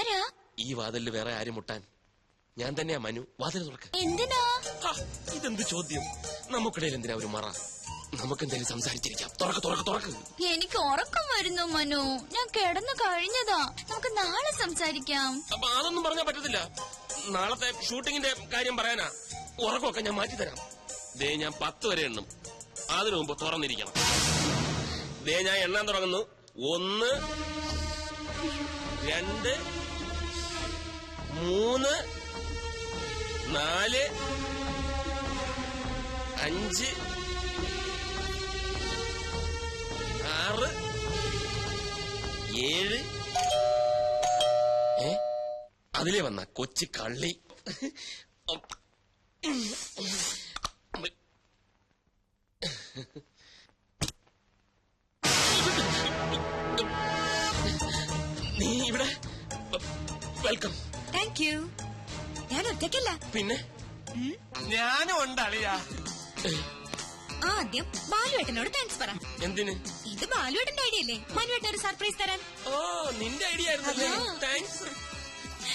ആരാ? ഈ വാതിലിൽ വേറെ ആരും മുട്ടാൻ? ഞാൻ തന്നെയാ മനു. വാതിൽ തുറക്ക. എന്തിനാ? ഇതെന്ത് ചോദ്യം? നമുക്കിടയിൽ എന്തിനാ ഒരു മറ? നമുക്കെന്തായാലും സംസാരിച്ചിരിക്കാം. തുറക്ക്. എനിക്ക് ഉറക്കം വരുന്നു മനു. ഞാൻ കിടന്നു കഴിഞ്ഞതാ. നമുക്ക് നാളെ സംസാരിക്കാം. അതൊന്നും പറഞ്ഞാൽ പറ്റത്തില്ല. നാളത്തെ ഷൂട്ടിങ്ങിന്റെ കാര്യം പറയാനാ. ഉറക്കമൊക്കെ ഞാൻ മാറ്റിത്തരാം. ദേ ഞാൻ 10 വരെ എണ്ണും. അതിനു മുമ്പ് തുറന്നിരിക്കണം. ദേ ഞാൻ എണ്ണാൻ തുടങ്ങുന്നു. 1 2 3 4 5 6 7 അതിലേ വന്ന കൊച്ചു കള്ളി. നീ ഇവിടെ? വെൽക്കം. Thank you. ഞാൻ ഒറ്റയ്ക്കല്ല. പിന്നെ ഞാനും ഉണ്ടളിയാ. ആദ്യം ബാലുവേട്ടനോട് താങ്ക്സ് പറ. എന്തിന്? ഇത് ബാലുവേട്ടന്റെ ഐഡിയ അല്ലേ മനുവേട്ടൻ ഒരു സർപ്രൈസ് തരാൻ? ഓ, നിന്റെ ഐഡിയ ആയിരുന്നല്ലേ. താങ്ക്സ്.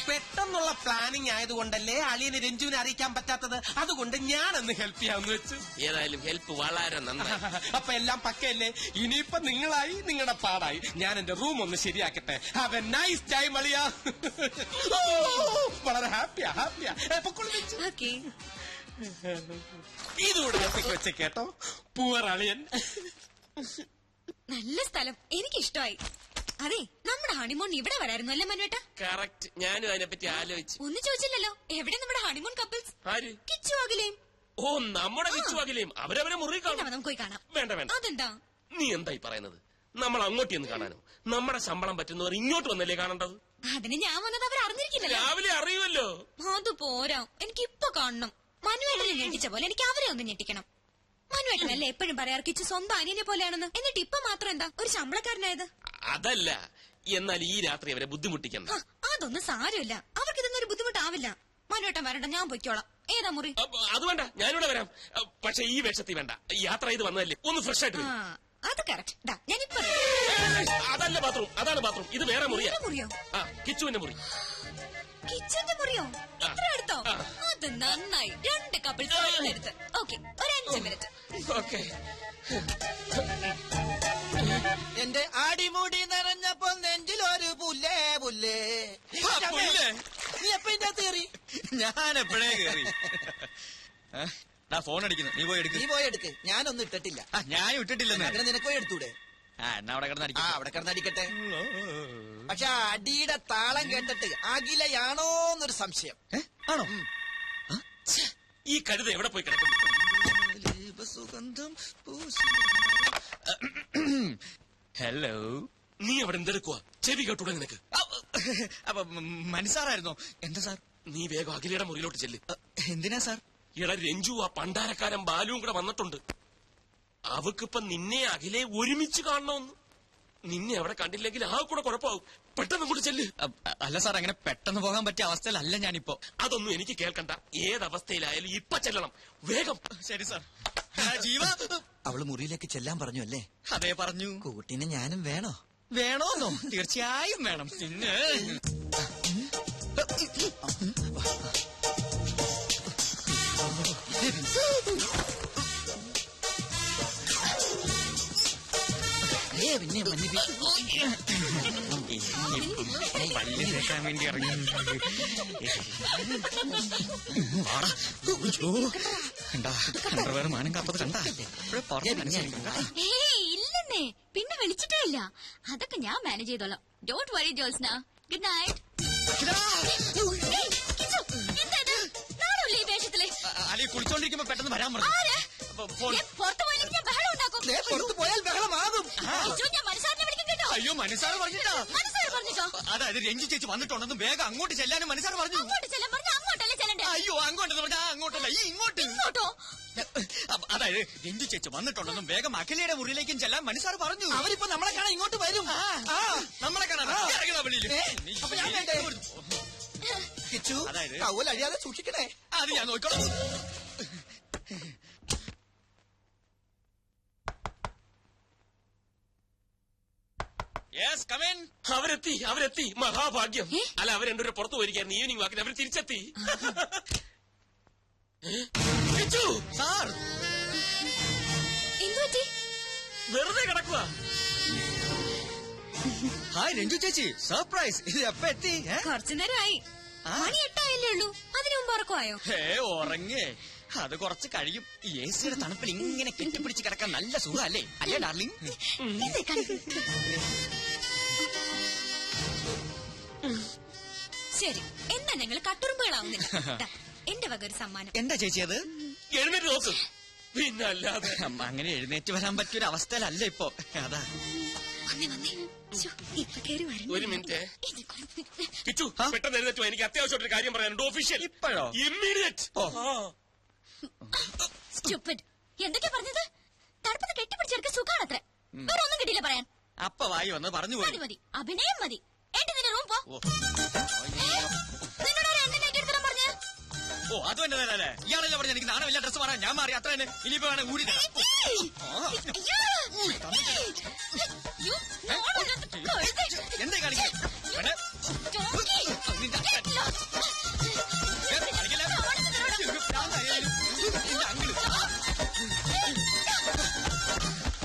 പെട്ടെന്നുള്ള പ്ലാനിങ് ആയതുകൊണ്ടല്ലേ അളിയന് രഞ്ജുവിനെ അറിയിക്കാൻ പറ്റാത്തത്. അതുകൊണ്ട് ഞാനൊന്ന് ഹെൽപ്പ് ചെയ്യാമെന്ന് വെച്ച്. ഏതായാലും ഹെൽപ്പ് വളരെ നന്നായി. അപ്പൊ എല്ലാം പക്കയല്ലേ? ഇനിയിപ്പൊ നിങ്ങളായി, നിങ്ങളുടെ പാടായി. ഞാൻ എന്റെ റൂം ഒന്ന് ശരിയാക്കട്ടെ. ഹാവ് എ നൈസ് ടൈം അളിയാ. വളരെ ഹാപ്പിയാ. ഇതുകൂടെ വെച്ച കേട്ടോ. പൂവർ അളിയൻ. നല്ല സ്ഥലം, എനിക്കിഷ്ടമായി. അതെ, നമ്മുടെ ഹണിമൂൺ ഇവിടെ വരായിരുന്നു അല്ലേ മനുവേട്ട? കറക്റ്റ്. ഞാനും അതിനെപ്പറ്റി ആലോചിച്ചു. ഒന്നും ചോദിച്ചില്ലല്ലോ. എവിടെ നമ്മുടെ ഹണിമൂൺ കപ്പിൾസ്? ആര്? കിച്ചു അഖിലേയും. ഓ, നമ്മുടെ കിച്ചു അഖിലേയും. അവരവരെ മുറി കാണാം. നമുക്ക് പോയി കാണാം. വേണ്ട. അതെന്താ? നീ എന്തായി പറയുന്നത്? നമ്മൾ അങ്ങോട്ട് ചെന്ന് കാണാനോ? നമ്മുടെ ശമ്പളം പറ്റുന്നവർ ഇങ്ങോട്ട് വന്നല്ലേ കാണേണ്ടത്? അതിന് ഞാൻ വന്നത് അവർ അറിഞ്ഞിരിക്കില്ലല്ലോ. രാവിലെ അറിയുമല്ലോ. അത് പോരാ, എനിക്ക് ഇപ്പൊ കാണണം. മനുവേട്ടനെ ഞെട്ടിച്ച പോലെ എനിക്ക് അവരെ ഒന്ന് ഞെട്ടിക്കണം. മനുവേട്ടനല്ലേ എപ്പോഴും പറയാറ് കിച്ചു സ്വന്തം അനിയനെ പോലെയാണെന്ന്. എന്നിട്ട് ഇപ്പൊ മാത്രം എന്താ ഒരു ശമ്പളക്കാരനായത്? അതല്ല, എന്നാൽ ഈ രാത്രി അവരെ ബുദ്ധിമുട്ടിക്കണം. അതൊന്നും സാരമില്ല. അവർക്ക് ഇതൊന്നും ഒരു ബുദ്ധിമുട്ടാവില്ല. മനുവേട്ടൻ വരണ്ട, ഞാൻ പൊയ്ക്കോളാം. ഏതാ മുറി? അത് വേണ്ട, ഞാനിവിടെ വരാം. പക്ഷെ ഈ വേഷത്തിൽ വേണ്ട. യാത്ര ചെയ്ത് വന്നതല്ലേ, ഒന്ന് ഫ്രഷ് ആയിട്ട്. അത് കറക്റ്റ്. ഞാനിപ്പോ അതല്ല ബാത്റൂം, അതാണ് ബാത്റൂം. ഇത് വേറെ മുറിയാ. മുറിയോ? കിച്ചുവിന്റെ മുറി. കിച്ചന്റെ മുറിയോ? ഇത്ര അടുത്തോ? അത് നന്നായി. 2 കപ്പിൾസ് എടുത്ത്. ഓക്കെ, ഒരു 5 മിനിറ്റ്. ഓക്കെ. എന്റെ അടിമുടി നിറഞ്ഞപ്പോ നെഞ്ചിലൊരു പുല്ലേ. നീ എപ്പ ഇതിന്റെ അകത്ത് കയറി? ഞാൻ എപ്പോഴേ കയറി. ഫോൺ അടിക്കുന്നു. നീ പോയി എടുക്ക്. ഞാനൊന്നും ഇട്ടിട്ടില്ല. ഞാനും ഇട്ടിട്ടില്ലെന്ന്. അങ്ങനെ നിനക്ക് പോയി എടുത്തൂടെ? എന്നാ അവിടെ കിടന്നടിക്കട്ടെ. പക്ഷെ അടിയുടെ താളം കേട്ടിട്ട് അഖിലയാണോന്നൊരു സംശയം. ആണോ? ഈ കഴുത എവിടെ പോയി കിടക്കും? ഹലോ, നീ അവിടെ എന്തെടുക്കുക? ചെവി കേട്ടൂടെ നിനക്ക്? അപ്പൊ മനസ്സാറായിരുന്നോ? എന്താ സാർ? നീ വേഗം അഖിലയുടെ മുറിയിലോട്ട് ചെല്ല്. എന്തിനാ സാർ? എടാ രഞ്ജു, ആ പണ്ടാരക്കാരൻ ബാലുവും കൂടെ വന്നിട്ടുണ്ട്. അവക്കിപ്പൊ നിന്നെ അഖിലെ ഒരുമിച്ച് കാണണമെന്ന്. നിന്നെ അവിടെ കണ്ടില്ലെങ്കിൽ ആ കൂടെ കുഴപ്പമാവും. പെട്ടെന്ന് കൂടെ ചെല്ല്. അല്ല സാർ, അങ്ങനെ പെട്ടെന്ന് പോകാൻ പറ്റിയ അവസ്ഥയിലല്ല ഞാനിപ്പോ. അതൊന്നും എനിക്ക് കേൾക്കണ്ട. ഏതവസ്ഥയിലായാലും ഇപ്പൊ ചെല്ലണം. വേഗം. ശരി സാർ. ജീവ, അവള് മുറിയിലേക്ക് ചെല്ലാൻ പറഞ്ഞു അല്ലേ? അതേ പറഞ്ഞു. കൂട്ടിന് ഞാനും വേണോ? വേണോന്നോ? തീർച്ചയായും വേണം. പിന്നെ പിന്നെ പല്ല് തേക്കാൻ വേണ്ടി ഇറങ്ങി. അണ്ടർവെയർ മാനം കാത്തത് കണ്ടാ? ഇല്ലെന്നേ, പിന്നെ വിളിച്ചിട്ടേ ഇല്ല. അതൊക്കെ ഞാൻ മാനേജ് ചെയ്തോളാം. Don't worry Jyotsna. Good night. Ali കുളിച്ചോണ്ടിരിക്കുമ്പോ പെട്ടെന്ന് വരാൻ പറഞ്ഞു. പുറത്തു പോയാൽ ഞാൻ ബഹളം ഉണ്ടാക്കും. പുറത്ത് പോയാൽ ബഹളമാകും. ഞാൻ മനസ്സാറിനെ വിളിക്കും കേട്ടോ. അയ്യോ, മനസ്സാറ് പറഞ്ഞിട്ടോ? പറഞ്ഞിട്ടോ? അതായത് രഞ്ജി ചേച്ചി വന്നിട്ടുണ്ടെന്ന് വേഗം അങ്ങോട്ട് ചെല്ലാനും മനസ്സാറ് പറഞ്ഞു. അങ്ങോട്ട് ചെല്ലാൻ പറഞ്ഞ അങ്ങോട്ടല്ലേ ചെല്ലണ്ടേ? അയ്യോ, അങ്ങോട്ട് പറഞ്ഞാ അങ്ങോട്ടല്ല, ഈ ഇങ്ങോട്ടോ. അതായത് രഞ്ജി ചേച്ചി വന്നിട്ടുണ്ടെന്നും വേഗം അഖിലയുടെ മുറിയിലേക്കും ചെല്ലാൻ മനസ്സാറ് പറഞ്ഞു. അവരിപ്പോ നമ്മളെ കാണാൻ ഇങ്ങോട്ട് വരും. നമ്മളെ കാണാൻ കിച്ചു, ടവൽ അഴിയാതെ സൂക്ഷിക്കണേ. അത് ഞാൻ നോക്കണം. Yes come in. അവരെത്തി മഹാഭാഗ്യം. അല്ല അവർ രണ്ടുപേരും പുറത്തു പോയിരിക്കായിരുന്നു ഈവനിങ് വാക്കിന്. അവർ തിരിച്ചെത്തി. സാർ എന്തുപറ്റി? വെറുതെ കിടക്കുക. ഹായ് രഞ്ജു ചേച്ചി, സർപ്രൈസ്. ഇത് എപ്പ എത്തി? കുറച്ചു നേരമായി. മണി 8 ആയല്ലേ ഉള്ളൂ. അതിനു മുമ്പ് ഉറക്കമായോ? ഉറങ്ങേ, അത് കുറച്ച് കഴിയും. ഈ എ സിയുടെ തണുപ്പിൽ ഇങ്ങനെ കെട്ടിപ്പിടിച്ച് കിടക്കാൻ നല്ല സുഖല്ലേ, അല്ലേ ഡാർലിംഗ്? ശരി, എന്നാ ഞങ്ങൾ കട്ടുറുമ്പുകളാവുന്നില്ല. ദാ, എന്റെ വക ഒരു സമ്മാനം. എന്താ ചേച്ചി അത്? എഴുന്നേറ്റ് നോക്ക്. പിന്നല്ലാതെ അങ്ങനെ എഴുന്നേറ്റ് വരാൻ പറ്റിയൊരു അവസ്ഥയിലല്ല ഇപ്പൊ. അതാ വന്നേ. ശ്ശോ, ഇപ്പൊ കേറി വരണ്ട. ഒരു മിനിറ്റ് കിച്ചു, പെട്ടെന്ന് എഴുന്നേറ്റോ. എനിക്ക് അത്യാവശ്യമായിട്ടൊരു കാര്യം പറയാനുണ്ട്. ഒഫീഷ്യൽ. ഇപ്പോഴോ? ഇമ്മീഡിയറ്റ്. Stupid. എന്തൊക്കെയാ പറഞ്ഞത്? തണുപ്പത്ത് കെട്ടിപ്പിടിച്ചെടുക്ക സുഖാണത്രേ. വേറെ ഒന്നും കിട്ടിയില്ല പറയാൻ. അപ്പ വായി വന്ന് പറഞ്ഞു പോയി. മതി അഭിനയം മതി. നിന്റെ റൂം പോ. ഓ അത് തന്നെ അല്ലേ? ഇയാളല്ലേ പറഞ്ഞ എനിക്ക് നാണമില്ല ഡ്രസ് മാറാൻ. ഞാൻ മാറി അത്ര തന്നെ. ഇനിയിപ്പോ വേണം ഊരി തരാം. എന്താ കാണിക്കുന്നത്?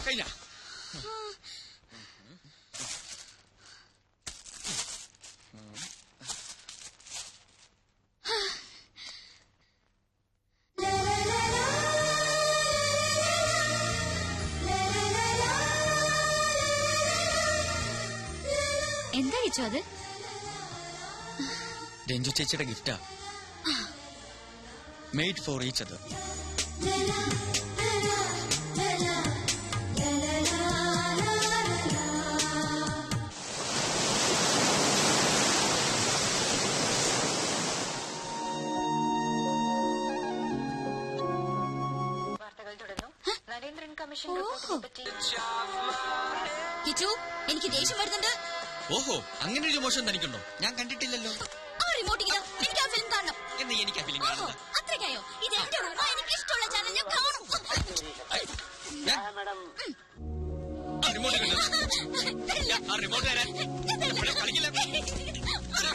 കഴിഞ്ഞ എന്താ കിച്ചു അത്? രഞ്ജു ചേച്ചിയുടെ ഗിഫ്റ്റാ. Made for each other. Kichu, എനിക്ക് ദേഷ്യം വരുന്നുണ്ട്. ഓഹോ, അങ്ങനെ ഒരു മോശം തനിക്കുണ്ടോ? ഞാൻ കണ്ടിട്ടില്ലല്ലോ. ആ റിമോട്ട് ഇങ്ങനെ. എനിക്ക് ആ ഫിലിം കാണണം. എന്ന് എനിക്ക് ആ ഫിലിം കാണുന്നത്. അത്രയ്ക്കായോ? ഇത് എന്റെ റൂമാ. എനിക്ക് ഇഷ്ടമുള്ള ചാനൽ ഞാൻ കാണും. റിമോട്ട് റിമോട്ട് തരാൻ കളിക്കില്ല.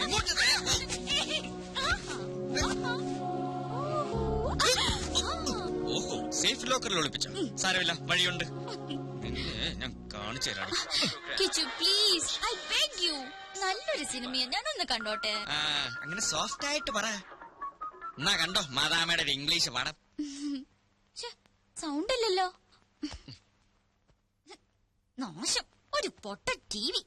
റിമോട്ട് തരാൻ. ഓഹോ, സേഫ് ലോക്കറിൽ ഒളിപ്പിച്ച. സാരമില്ല, വഴിയുണ്ട്. ഞാൻ കാണിച്ചു തരാം. Kichu please, I beg you. നല്ലൊരു സിനിമയെ ഞാനൊന്ന് കണ്ടോട്ടെ. അങ്ങനെ സോഫ്റ്റ് ആയിട്ട് പറ. എന്നാ കണ്ടോ മാതാമയുടെ ഒരു ഇംഗ്ലീഷ് പാഠം. സൗണ്ട് ഇല്ലല്ലോ. നാശം, ഒരു പൊട്ട ടിവി.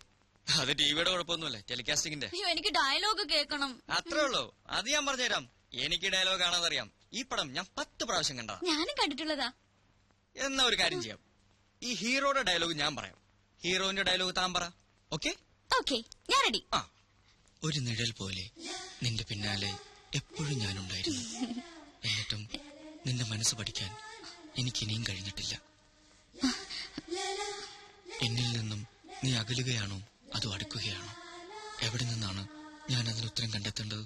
അത് ടിവിയുടെ കുഴപ്പമൊന്നുമല്ല, ടെലികാസ്റ്റിംഗിന്റെ. അയ്യോ, എനിക്ക് ഡയലോഗ് കേൾക്കണം. അത്രേ ഉള്ളൂ. അത് ഞാൻ പറഞ്ഞുതരാം. എനിക്ക് ഡയലോഗ് കാണാതറിയാം. ഈ പടം ഞാൻ 10 പ്രാവശ്യം കണ്ടതാ. ഞാനും കണ്ടിട്ടുള്ളതാ. എന്നാ ഒരു കാര്യം ചെയ്യാം. ഈ ഹീറോയുടെ ഡയലോഗ് ഞാൻ പറയാം, ഹീറോയിന്റെ ഡയലോഗ് താൻ പറ. ഓക്കെ? ഓക്കെ, ഞാൻ റെഡി. ആ, ഒരു നിഴൽ പോലെ നിന്റെ പിന്നാലെ എപ്പോഴും ഞാനുണ്ടായിരുന്നു. എന്നിട്ടും നിന്റെ മനസ്സ് പഠിക്കാൻ എനിക്കിനിയും കഴിഞ്ഞിട്ടില്ല. എന്നിൽ നിന്നും നീ അകലുകയാണോ അതോ അടുക്കുകയാണോ? എവിടെ നിന്നാണ് ഞാൻ അതിന് ഉത്തരം കണ്ടെത്തേണ്ടത്?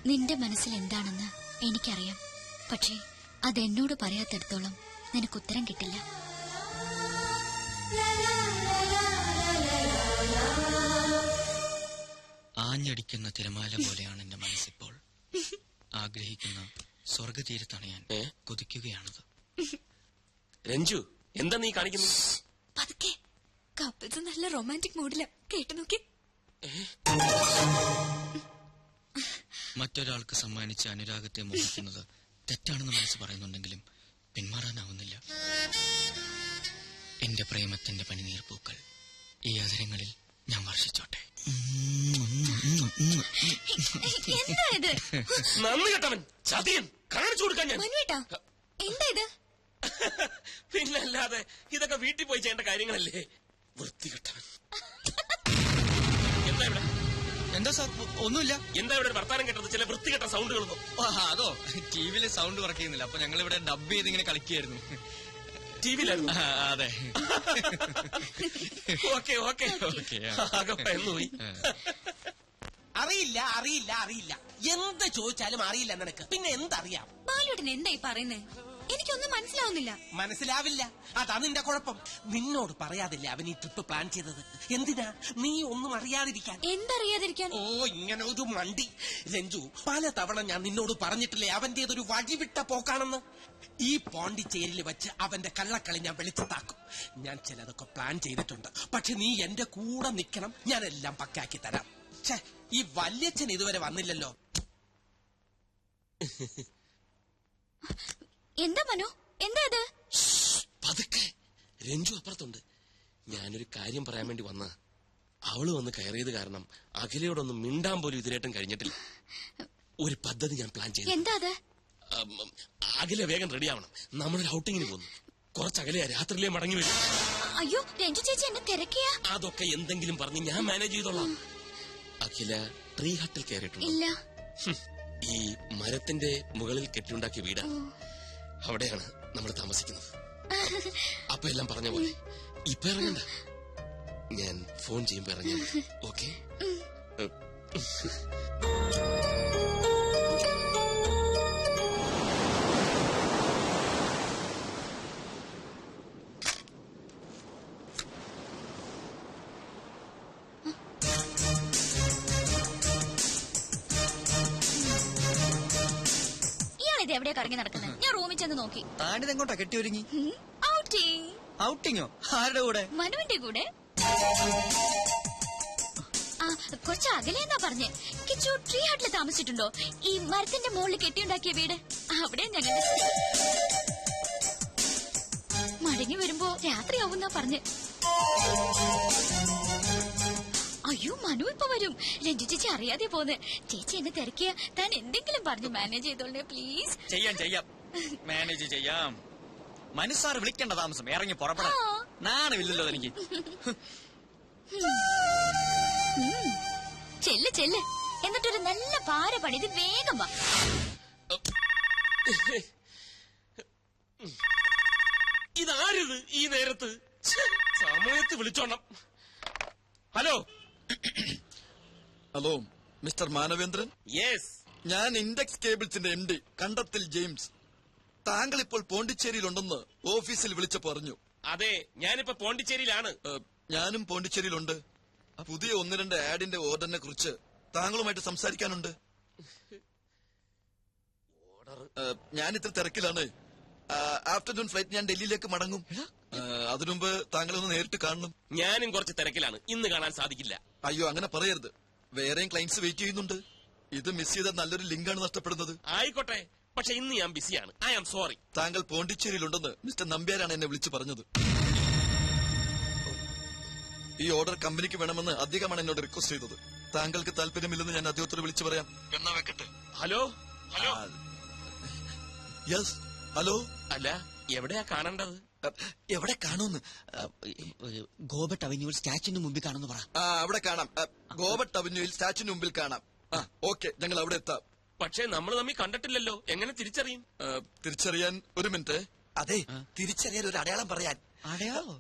നിന്റെ മനസ്സിൽ എന്താണെന്ന് എനിക്കറിയാം. പക്ഷേ അതെന്നോട് പറയാത്തിടത്തോളം നിനക്ക് ഉത്തരം കിട്ടില്ല. ആഞ്ഞടിക്കുന്ന തിരമാല പോലെയാണ് എന്റെ മനസ്സിപ്പോൾ. ആഗ്രഹിക്കുന്ന സ്വർഗതീരത്തണയാൻ കൊതിക്കുകയാണത്. രഞ്ജു, എന്താ നീ കാണിക്കുന്നത്? പതുക്കെ. കപ്പിൾസ് നല്ല റൊമാൻറ്റിക് മൂഡില. കേട്ടു നോക്കി. മറ്റൊരാൾക്ക് സമ്മാനിച്ച അനുരാഗത്തെ മോഹിക്കുന്നത് തെറ്റാണെന്ന് മനസ്സ് പറയുന്നുണ്ടെങ്കിലും പിന്മാറാനാവുന്നില്ല. എന്റെ പ്രേമത്തിന്റെ പനിനീർ പൂക്കൾ ഈ അവസരങ്ങളിൽ ഞാൻ വർഷിച്ചോട്ടെ. എന്താ ഇത്? നന്ദി കേട്ടവൻ, ചതിയൻ, കാണിച്ചു കൊടുക്കാൻ ഞാൻ. മനുവേട്ടാ, എന്താ ഇത്? പിന്നല്ലാതെ ഇതൊക്കെ വീട്ടിൽ പോയി ചെയ്യേണ്ട കാര്യങ്ങളല്ലേ. വൃത്തികെട്ടവൻ. എന്താ ഇവിടെ? എന്താ സാർ? ഒന്നുമില്ല. എന്താ ഇവിടെ ഒരു വർത്താനം കേട്ടത്? ചില വൃത്തികെട്ട സൗണ്ടുകളൊന്നും. അതോ, ടിവിയില് സൗണ്ട് വർക്ക് ചെയ്യുന്നില്ല. അപ്പൊ ഞങ്ങൾ ഇവിടെ ഡബ് ചെയ്ത് ഇങ്ങനെ കളിക്കുകയായിരുന്നു. ടിവിയിലായിരുന്നു? അതെ. Okay okay. ആകെ പോയി. അറിയില്ല അറിയില്ല അറിയില്ല എന്ത് ചോദിച്ചാലും അറിയില്ല നിനക്ക്. പിന്നെ എന്തറിയാം? ബാലുട്ടൻ എന്തായി പറയുന്നേ? എനിക്കൊന്നും മനസ്സിലാവുന്നില്ല. മനസ്സിലാവില്ല, അതാ നിന്റെ കുഴപ്പം. നിന്നോട് പറയാതില്ലേ അവൻ ഈ ട്രിപ്പ് പ്ലാൻ ചെയ്തത്? എന്തിനാ? നീ ഒന്നും അറിയാതിരിക്കാൻ. എന്തറിയാതിരിക്കാൻ? ഓ, ഇങ്ങനെ ഒരു മണ്ടി. രഞ്ജു, പല തവണ ഞാൻ നിന്നോട് പറഞ്ഞിട്ടില്ലേ അവന്റേതൊരു വഴിവിട്ട പോക്കാണെന്ന്. ഈ പോണ്ടിച്ചേരിയിൽ വെച്ച് അവന്റെ കള്ളക്കളി ഞാൻ വെളിച്ചത്താക്കും. ഞാൻ ചിലതൊക്കെ പ്ലാൻ ചെയ്തിട്ടുണ്ട്. പക്ഷെ നീ എന്റെ കൂടെ നിൽക്കണം, ഞാനെല്ലാം പക്കാക്കി തരാം. ഛേ, ഈ വല്യച്ഛൻ ഇതുവരെ വന്നില്ലല്ലോ. എന്താ മനു, എന്താ ഇത്? പതുക്കെ, രഞ്ജു അപ്പുറത്തുണ്ട്. ഞാനൊരു കാര്യം പറയാൻ വേണ്ടി വന്ന അവള് വന്ന് കയറിയത് കാരണം അഖിലയോടൊന്നും മിണ്ടാൻ പോലും ഇതിനായിട്ടും കഴിഞ്ഞിട്ടില്ല. ഒരു പദ്ധതി ഞാൻ പ്ലാൻ ചെയ്തു. എന്താ അത്? അഖില വേഗം റെഡിയാവണം. നമ്മളൊരു ഔട്ടിങ്ങിന് പോകുന്നു. കുറച്ചകലെയാ, രാത്രിയിലേ മടങ്ങി വരും. അയ്യോ, രഞ്ജു ചേച്ചി എന്നെ തിരക്കിയ. അതൊക്കെ എന്തെങ്കിലും പറഞ്ഞ് ഞാൻ മാനേജ് ചെയ്തോളാം. അഖില ട്രീ ഹട്ടിൽ കയറിയിട്ടുണ്ട്. ഇല്ല. ഈ മരത്തിന്റെ മുകളിൽ കെട്ടിയുണ്ടാക്കിയ വീടാ. അവിടെയാണ് നമ്മൾ താമസിക്കുന്നത്. അപ്പൊ എല്ലാം പറഞ്ഞ പോലെ ഇപ്പൊ ഇറങ്ങണ്ട, ഞാൻ ഫോൺ ചെയ്യുമ്പോ ഇറങ്ങി. ഓക്കെ? ഇത് എവിടെയാ കറങ്ങി നടക്കുന്നത്? ഞാൻ റൂമിൽ ചെന്ന് നോക്കി. താണിതെങ്ങോട്ടാ കെട്ടി ഒരുങ്ങി? ഔട്ടിങ്. ഔട്ടിങ്ങോ? ആരുടെ കൂടെ? മനുവിന്റെ കൂടെ. ആ, കുറച്ച് അകലെന്നാ പറഞ്ഞേ. കിച്ചു ട്രീ ഹട്ടിൽ താമസിച്ചിട്ടുണ്ടോ? ഈ മരത്തിന്റെ മുകളിൽ കെട്ടിയുണ്ടാക്കിയ വീട്, അവിടെ ഞങ്ങൾ മടങ്ങി വരുമ്പോ രാത്രിയാവുന്നാ പറഞ്ഞ്. അയ്യോ, മനു ഇപ്പൊ വരും. രഞ്ജു ചേച്ചി അറിയാതെ പോന്ന്. ചേച്ചി എന്നെ തിരക്കിയ താൻ എന്തെങ്കിലും പറഞ്ഞ് മാനേജ് ചെയ്തോളേ പ്ലീസ്. ചെയ്യാം മാനേജ് ചെയ്യാം. മനസ്സാറ് വിളിക്കേണ്ട താമസം, ഇറങ്ങി പുറപ്പെടാം. നാണമില്ലല്ലോ എനിക്ക്. ചെല്ല് എന്നിട്ടൊരു നല്ല പാര പണിത് വേഗം വാ. ഇതാരിത് ഈ നേരത്ത്? സമയത്ത് വിളിച്ചോണം. Hello hello, mister Manavendran. Yes, ഞാൻ ഇൻഡെക്സ് കേബിൾസിന്റെ MD കണ്ടത്തിൽ ജെയിംസ്. താങ്കൾ ഇപ്പോൾ പോണ്ടിച്ചേരിയിലുണ്ടെന്ന് ഓഫീസിൽ വിളിച്ചു പറഞ്ഞു. അതെ, ഞാനിപ്പോ പോണ്ടിച്ചേരിയിലാണ്. ഞാനും പോണ്ടിച്ചേരിയിലുണ്ട്. പുതിയ 1-2 ആഡിന്റെ ഓർഡറിനെ കുറിച്ച് താങ്കളുമായിട്ട് സംസാരിക്കാനുണ്ട്. ഞാൻ ഇത്ര തിരക്കിലാണ്. ആഫ്റ്റർനൂൺ ഫ്ലൈറ്റ് ഞാൻ ഡൽഹിയിലേക്ക് മടങ്ങും. അതിനുമുമ്പ് താങ്കളെ ഒന്ന് നേരിട്ട് കാണണം. ഞാനും കുറച്ച് തിരക്കിലാണ്, ഇന്ന് കാണാൻ സാധിക്കില്ല. അയ്യോ, അങ്ങനെ പറയരുത്. വേറെയും ക്ലയൻസ് വെയിറ്റ് ചെയ്യുന്നുണ്ട്. ഇത് മിസ് ചെയ്ത നല്ലൊരു ലിങ്കാണ് നഷ്ടപ്പെടുന്നത്. ആയിക്കോട്ടെ, പക്ഷെ ഇന്ന് ഞാൻ ബിസിയാണ്. I am sorry. താങ്കൾ പോണ്ടിച്ചേരിയിലുണ്ടെന്ന് മിസ്റ്റർ നമ്പ്യാരാണ് എന്നെ വിളിച്ചു പറഞ്ഞത്. ഈ ഓർഡർ കമ്പനിക്ക് വേണമെന്ന് അദ്ദേഹമാണ് എന്നോട് റിക്വസ്റ്റ് ചെയ്തത്. താങ്കൾക്ക് താല്പര്യമില്ലെന്ന് ഞാൻ അദ്ദേഹത്തോട് വിളിച്ചു പറയാം. എന്നാ വെക്കട്ടെ. Hello hello. Yes, hello. അല്ല, എവിടെയാ കാണേണ്ടത്? എവിടെ കാണുമെന്ന്? ഗോബട്ട് അവന്യൂവിൽ സ്റ്റാച്യുവിന് മുമ്പിൽ കാണുന്നു പറ. അവിടെ കാണാം. ഗോബട്ട് അവന്യൂവിൽ സ്റ്റാച്യുവിന് മുമ്പിൽ കാണാം. ഓക്കെ, ഞങ്ങൾ അവിടെ എത്താം. പക്ഷെ നമ്മൾ തമ്മിൽ കണ്ടിട്ടില്ലല്ലോ, എങ്ങനെ തിരിച്ചറിയും? തിരിച്ചറിയാൻ ഒരു മിനിറ്റ്. അതെ, തിരിച്ചറിയാൻ ഒരു അടയാളം പറയാൻ. അടയാളോ?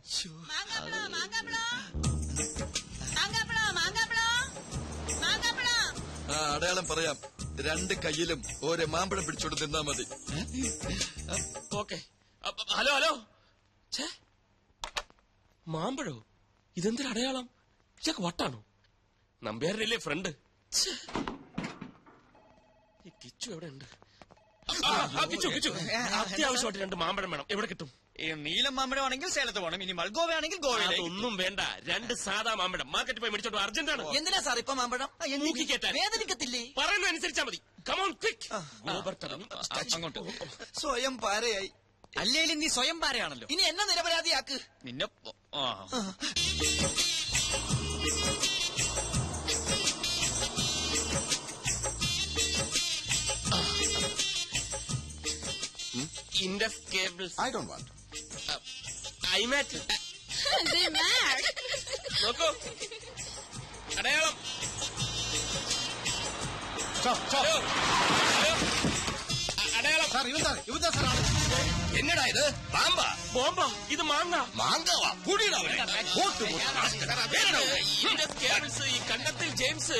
അടയാളം പറയാം. 2 കൈയിലും ഓരോ മാമ്പഴം പിടിച്ചോണ്ട് നിന്നാ മതി. ഓക്കെ. Hello hello. മാമ്പഴോ? ഇതെന്തൊരു അടയാളം? ഇതൊക്കെ വട്ടാണോ? നമ്പ്യാരല്ലേ ഫ്രണ്ട്? ഈ കിച്ചു എവിടെ ഉണ്ട്? കിച്ചു അത്യാവശ്യമായിട്ട് 2 മാമ്പഴം വേണം. എവിടെ കിട്ടും? നീലം മാമ്പഴമാണെങ്കിൽ സേലത്ത് പോകണം. ഇനി മൽഗോവയാണെങ്കിൽ ഗോവയിൽ. അതൊന്നും വേണ്ട, 2 സാധാ മാമ്പഴം മാർക്കറ്റിൽ പോയി മേടിച്ചോണ്ട് അർജന്റാണ്. എന്തിനാ സാർ ഇപ്പൊ മാമ്പഴം? വേദനിക്കത്തില്ലേ? പറയുന്നത് അനുസരിച്ചാ മതി. Come on quick. അങ്ങോട്ട്. സ്വയം പാരയായി. അല്ലേലും നീ സ്വയം പാരയാണല്ലോ. ഇനി എന്നെ നിരപരാധിയാക്ക്. നിന്നെ Indus cables. I don't want. IMAT. നോക്കൂ, അടയാളം. ഹലോ, അടയാളം. എന്നടാ ഇത്? പാമ്പാ? ബോംബാ? ഇത് മാങ്ങ. മാങ്കവാ? കൂടിയിടാ. ഇൻഡസ് കേബിൾസ്, ഈ കണ്ടത്തിൽ ജെയിംസ്.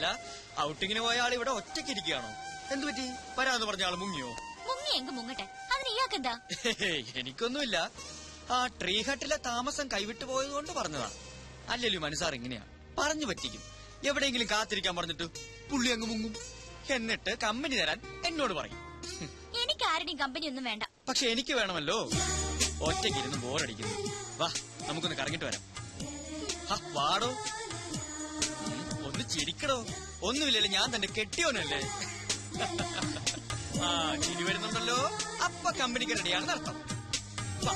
അല്ല ഔട്ടിങ്ങിന് പോയ ആൾ ഇവിടെ ഒറ്റയ്ക്ക് ഇരിക്കുകയാണോ? എന്തു പറ്റി? വരാന്ന് പറഞ്ഞ ആള് മുങ്ങിയോ? മുങ്ങി എങ്ക് മുങ്ങട്ടെ, അതിന് ഇയാൾക്കെന്താ? എനിക്കൊന്നുമില്ല. ആ ട്രീ ഹട്ടിലെ താമസം കൈവിട്ടു പോയതുകൊണ്ട് പറഞ്ഞതാ. അല്ലല്ലോ മനസ്സാർ ഇങ്ങനെയാ, പറഞ്ഞു പറ്റിക്കും. എവിടെയെങ്കിലും കാത്തിരിക്കാൻ പറഞ്ഞിട്ട് പുള്ളി അങ്ങ് മുങ്ങും. എന്നിട്ട് കമ്പനി തരാൻ എന്നോട് പറയും. എനിക്ക് ആരുടെയും കമ്പനി ഒന്നും വേണ്ട. പക്ഷെ എനിക്ക് വേണമല്ലോ. ഒറ്റയ്ക്കിരുന്ന് ബോറടിക്കുന്നു. വാ നമുക്കൊന്ന് കറങ്ങിട്ട് വരാം. വാടോ, ഒന്ന് ചിരിക്കടോ. ഒന്നുമില്ലല്ലോ, ഞാൻ തന്നെ കെട്ടിയോനല്ലേ. ആ ചിരി വരുന്നുണ്ടല്ലോ, അപ്പൊ കമ്പനിക്ക് റെഡിയാണെന്ന് അർത്ഥം. വാ.